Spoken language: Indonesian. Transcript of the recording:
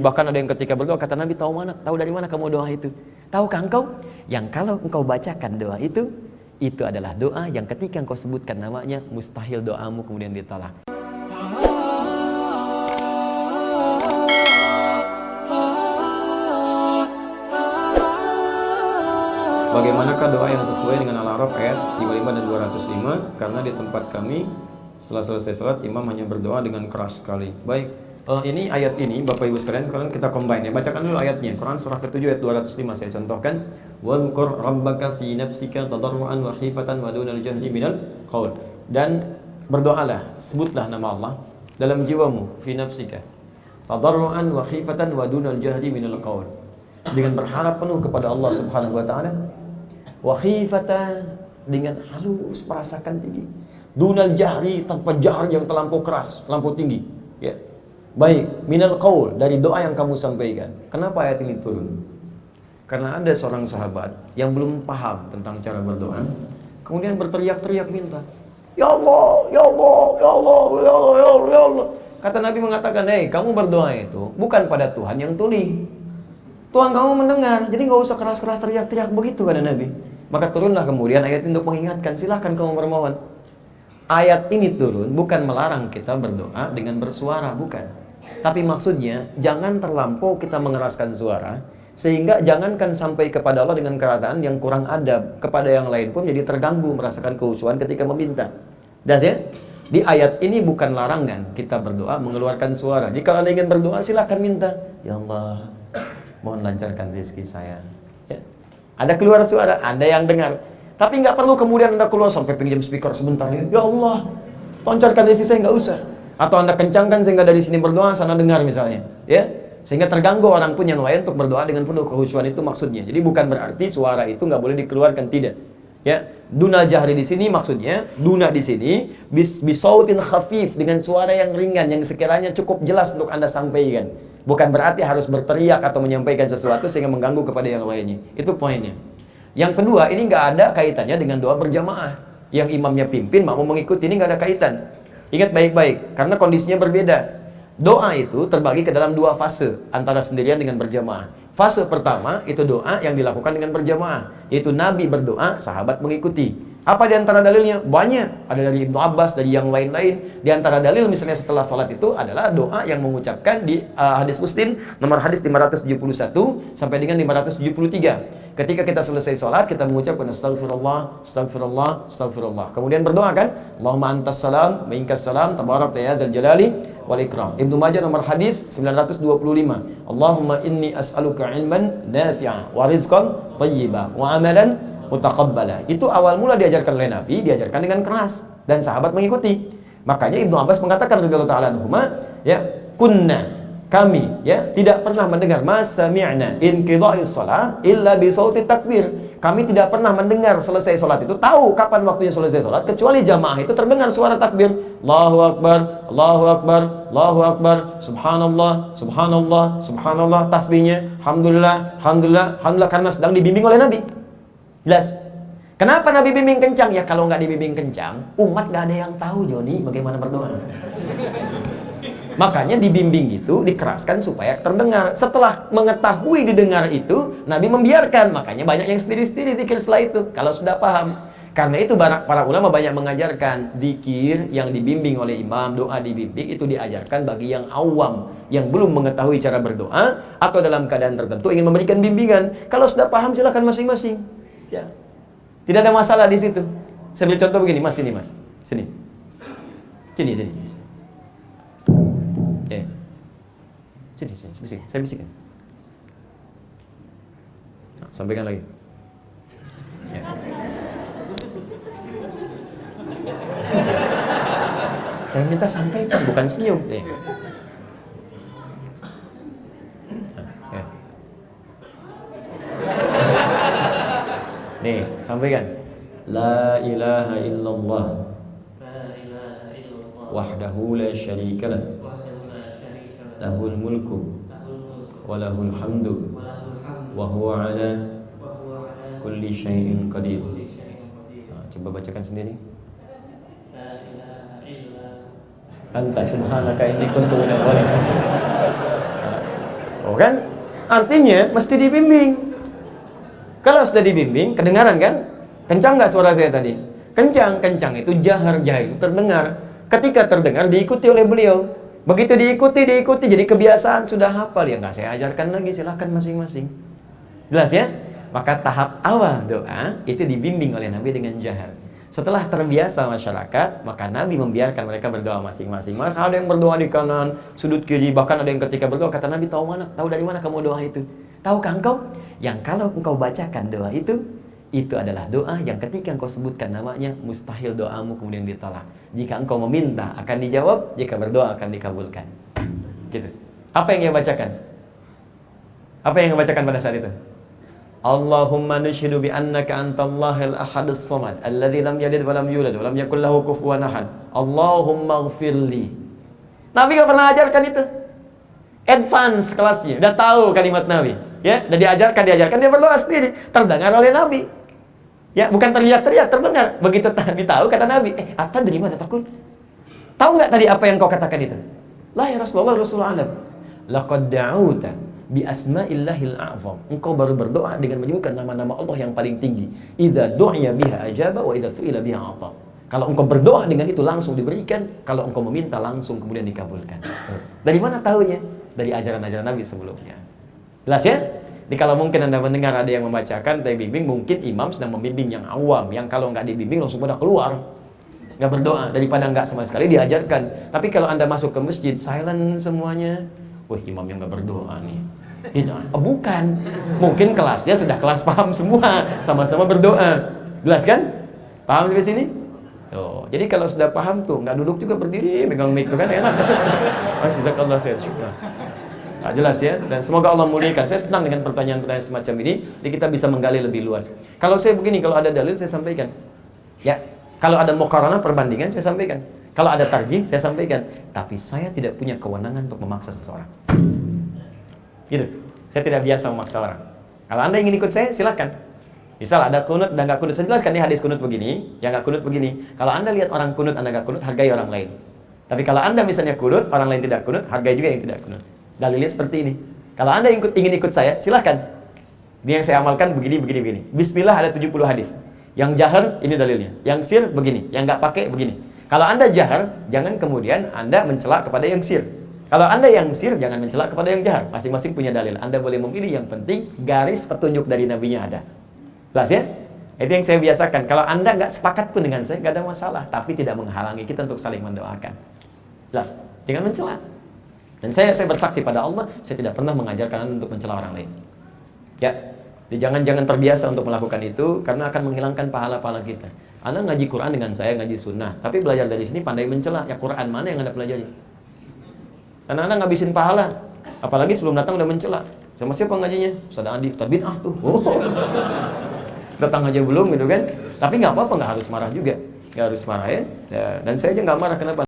Bahkan ada yang ketika berdoa kata Nabi, tahu dari mana kamu doa itu? Tahukah engkau? Yang kalau engkau bacakan doa itu adalah doa yang ketika engkau sebutkan namanya, mustahil doamu kemudian ditolak. Bagaimanakah doa yang sesuai dengan Al-A'raf ayat 55 dan 205? Karena di tempat kami setelah selesai salat imam hanya berdoa dengan keras sekali. Baik, ini ayat ini Bapak Ibu sekalian, sekarang kita combine ya. Bacakan dulu ayatnya. Quran surah ke-7 ayat 205 saya contohkan. Wadhkur rabbaka fi nafsika tadarruan wa khifatan wa dunal jahri minal qaul. Dan berdoalah, sebutlah nama Allah dalam jiwamu, fi nafsika tadarruan wa khifatan wa dunal jahri minal qaul. Dengan berharap penuh kepada Allah Subhanahu wa taala. Wa khifatan, dengan halus merasakan tinggi. Dunal jahri, tanpa jahar yang terlampau keras, terlampau tinggi, ya. Baik, minal qaul, dari doa yang kamu sampaikan. Kenapa ayat ini turun? Karena ada seorang sahabat yang belum paham tentang cara berdoa, kemudian berteriak-teriak minta, "Ya Allah, ya Allah, ya Allah, ya Allah, ya Allah, ya Allah." Kata Nabi mengatakan, "Hei, kamu berdoa itu bukan pada Tuhan yang tuli. Tuhan kamu mendengar, jadi nggak usah keras-keras teriak-teriak begitu," kata Nabi. Maka turunlah kemudian ayat ini untuk mengingatkan, silahkan kamu bermohon. Ayat ini turun bukan melarang kita berdoa dengan bersuara, bukan. Tapi maksudnya jangan terlampau kita mengeraskan suara, sehingga jangankan sampai kepada Allah dengan keadaan yang kurang adab, kepada yang lain pun jadi terganggu merasakan kekhusyuan ketika meminta. Dan ya, di ayat ini bukan larangan kita berdoa mengeluarkan suara. Jika Anda ingin berdoa silahkan minta, "Ya Allah, mohon lancarkan rezeki saya." Ya. Ada keluar suara, ada yang dengar. Tapi nggak perlu kemudian Anda keluar sampai pinjam speaker sebentar. "Ya Allah, lancarkan rezeki saya," nggak usah. Atau Anda kencangkan sehingga dari sini berdoa, sana dengar misalnya. Ya, sehingga terganggu orang pun yang lain untuk berdoa dengan penuh kekhusyuan, itu maksudnya. Jadi bukan berarti suara itu nggak boleh dikeluarkan, tidak. Ya, duna jahri di sini maksudnya, duna di sini bisautin khafif, dengan suara yang ringan yang sekiranya cukup jelas untuk Anda sampaikan. Bukan berarti harus berteriak atau menyampaikan sesuatu sehingga mengganggu kepada yang lainnya. Itu poinnya. Yang kedua, ini nggak ada kaitannya dengan doa berjamaah. Yang imamnya pimpin, makmum mengikuti, ini nggak ada kaitan. Ingat baik-baik, karena kondisinya berbeda. Doa itu terbagi ke dalam dua fase, antara sendirian dengan berjamaah. Fase pertama, itu doa yang dilakukan dengan berjamaah. Yaitu Nabi berdoa, sahabat mengikuti. Apa di antara dalilnya? Banyak. Ada dari Ibnu Abbas, dari yang lain-lain. Di antara dalil misalnya setelah salat itu adalah doa yang mengucapkan di hadis Muslim, nomor hadis 571 sampai dengan 573. Ketika kita selesai salat, kita mengucapkan astagfirullah, astagfirullah, astagfirullah. Kemudian berdoa kan? Allahumma antas salam, minkas salam, tabarakta ya dzal jalali wal ikram. Ibnu Majah nomor hadis 925. Allahumma inni as'aluka ilman nafi'a wa rizqan thayyiba wa amalan mutaqabbala. Itu awal mula diajarkan oleh Nabi, diajarkan dengan keras dan sahabat mengikuti. Makanya Ibnu Abbas mengatakan radhiyallahu ta'ala anhuma, ya, kunna, kami ya tidak pernah mendengar masami'na inqidha'is shalah illa bi sauti takbir. Kami tidak pernah mendengar selesai salat itu, tahu kapan waktunya selesai salat, kecuali jamaah itu terdengar suara takbir. Allahu akbar, Allahu akbar, Allahu akbar, subhanallah, subhanallah, subhanallah, tasbihnya, alhamdulillah, alhamdulillah, alhamdulillah, karena sedang dibimbing oleh Nabi. Jelas. Kenapa Nabi bimbing kencang? Ya kalau nggak dibimbing kencang, umat nggak ada yang tahu Joni bagaimana berdoa. Makanya dibimbing gitu, dikeraskan supaya terdengar. Setelah mengetahui didengar itu, Nabi membiarkan. Makanya banyak yang sendiri-sendiri zikir setelah itu, kalau sudah paham. Karena itu para ulama banyak mengajarkan zikir yang dibimbing oleh imam, doa dibimbing itu diajarkan bagi yang awam, yang belum mengetahui cara berdoa atau dalam keadaan tertentu ingin memberikan bimbingan. Kalau sudah paham silakan masing-masing. Ya. Tidak ada masalah di situ. Saya beri contoh begini, Mas, sini Mas. Sini. Sini. Ya. Sini, bisik. Saya bisikin. Nah, sampaikan lagi. Ya. Saya minta sampaikan, bukan senyum. Ya. Ya. Nih, sampaikan. La ilaha illallah wahdahu la syarika lah, lahul mulku wa lahul hamdu wa huwa ala kulli syai'in qadir. Coba bacakan sendiri. Anta subhanaka inni kuntu minadh dhalimin. Oh kan? Artinya mesti dibimbing. Kalau sudah dibimbing, kedengaran kan? Kencang nggak suara saya tadi? Kencang, kencang itu jahar, jahar itu terdengar. Ketika terdengar diikuti oleh beliau. Begitu diikuti, jadi kebiasaan, sudah hafal ya nggak saya ajarkan lagi, silahkan masing-masing. Jelas ya? Maka tahap awal doa itu dibimbing oleh Nabi dengan jahar. Setelah terbiasa masyarakat, maka Nabi membiarkan mereka berdoa masing-masing. Maka ada yang berdoa di kanan, sudut kiri, bahkan ada yang ketika berdoa kata Nabi, tahu dari mana kamu doa itu? Tahukah engkau? Yang kalau engkau bacakan doa itu adalah doa yang ketika engkau sebutkan namanya, mustahil doamu kemudian ditolak. Jika engkau meminta akan dijawab, jika berdoa akan dikabulkan. Gitu. Apa yang dia bacakan? Apa yang dia bacakan pada saat itu? Allahumma nushhidu bi annaka antallahil ahadus samad alladzi lam yalid wa lam yulad wa lam yakul lahu kufuwan ahad. Allahumma ighfirli. Nabi enggak pernah ajarkan itu. Advance kelasnya, udah tahu kalimat Nabi, ya, udah diajarkan dia berdoa sendiri, terdengar oleh Nabi. Ya, bukan teriak-teriak, terdengar. Begitu Nabi tahu, kata Nabi, Atta dari mana takut? Tahu nggak tadi apa yang kau katakan itu? La ya Rasulullah alam. Laqad da'uta bi asma'illahil a'zam. Engkau baru berdoa dengan menyebutkan nama-nama Allah yang paling tinggi. Idza du'iya biha ajaba wa idza su'ila biha ata. Kalau engkau berdoa dengan itu langsung diberikan, kalau engkau meminta langsung kemudian dikabulkan. Dari mana tahunya? Dari ajaran-ajaran Nabi sebelumnya. Jelas ya? Jadi kalau mungkin Anda mendengar ada yang membacakan tapi bimbing, mungkin imam sedang membimbing yang awam, yang kalau nggak dibimbing langsung pada keluar. Nggak berdoa, daripada nggak sama sekali diajarkan. Tapi kalau Anda masuk ke masjid, silent semuanya. Wah, imam yang nggak berdoa nih. Bukan. Mungkin kelasnya sudah kelas paham semua, sama-sama berdoa. Jelas kan? Paham sampai sini? Oh, jadi kalau sudah paham tuh, nggak duduk juga berdiri, megang mic tuh kan enak. Jazakallahu khair, syukran. Nah, jelas ya, dan semoga Allah muliakan. Saya senang dengan pertanyaan-pertanyaan semacam ini, jadi kita bisa menggali lebih luas. Kalau saya begini, kalau ada dalil saya sampaikan. Ya, kalau ada muqaranah perbandingan saya sampaikan. Kalau ada tarjih saya sampaikan. Tapi saya tidak punya kewenangan untuk memaksa seseorang. Gitu. Saya tidak biasa memaksa orang. Kalau Anda ingin ikut saya, silakan. Misal ada kunut dan nggak kunut, saya jelaskan nih hadis kunut begini, yang nggak kunut begini. Kalau Anda lihat orang kunut, Anda nggak kunut, hargai orang lain. Tapi kalau Anda misalnya kunut, orang lain tidak kunut, hargai juga yang tidak kunut. Dalilnya seperti ini. Kalau Anda ingin ikut saya, silahkan. Ini yang saya amalkan begini. Bismillah ada 70 hadis. Yang jahar, ini dalilnya. Yang sir, begini. Yang nggak pakai, begini. Kalau Anda jahar, jangan kemudian Anda mencela kepada yang sir. Kalau Anda yang sir, jangan mencela kepada yang jahar. Masing-masing punya dalil. Anda boleh memilih, yang penting garis petunjuk dari Nabi-nya ada. Jelas ya? Itu yang saya biasakan. Kalau Anda nggak sepakat pun dengan saya, nggak ada masalah. Tapi tidak menghalangi kita untuk saling mendoakan. Jelas? Jangan mencela. Dan saya bersaksi pada Allah, saya tidak pernah mengajarkan Anda untuk mencela orang lain. Ya, jangan terbiasa untuk melakukan itu, karena akan menghilangkan pahala-pahala kita. Anda ngaji Quran dengan saya, ngaji sunnah. Tapi belajar dari sini pandai mencela. Ya Quran mana yang Anda pelajari? Karena Anda ngabisin pahala. Apalagi sebelum datang udah mencela. Sama siapa ngajinya? Ustaz Andi, Ustaz bin tuh. Oh. Datang aja belum gitu kan. Tapi nggak apa-apa, nggak harus marah juga, nggak harus marah ya. Dan saya aja nggak marah. Kenapa?